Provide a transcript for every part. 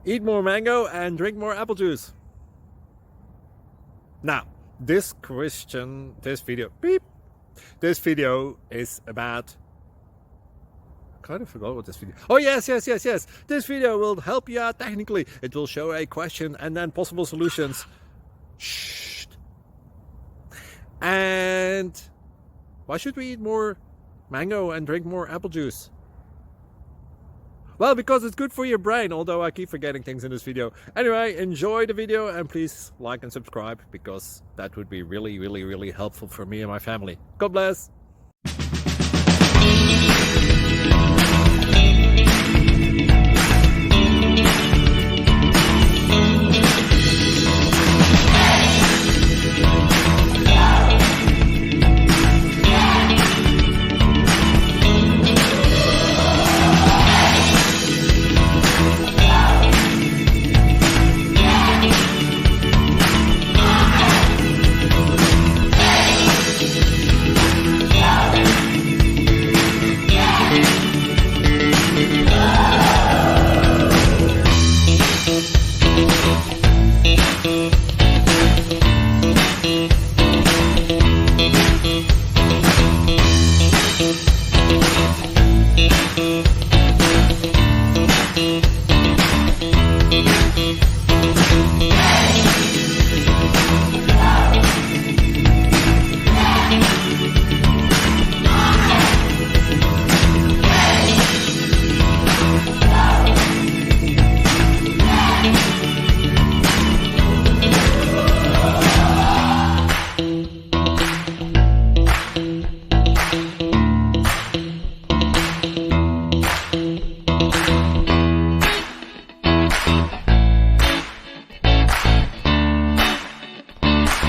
Eat more mango and drink more apple juice. Now, this video is about, I kind of forgot what this video. Oh, yes. This video will help you out technically. It will show a question and then possible solutions. Shh. And why should we eat more mango and drink more apple juice? Well, because it's good for your brain, although I keep forgetting things in this video. Anyway, enjoy the video and please like and subscribe, because that would be really helpful for me and my family. God bless!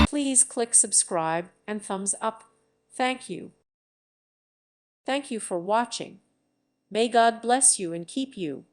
Please click subscribe and thumbs up. Thank you. Thank you for watching. May God bless you and keep you.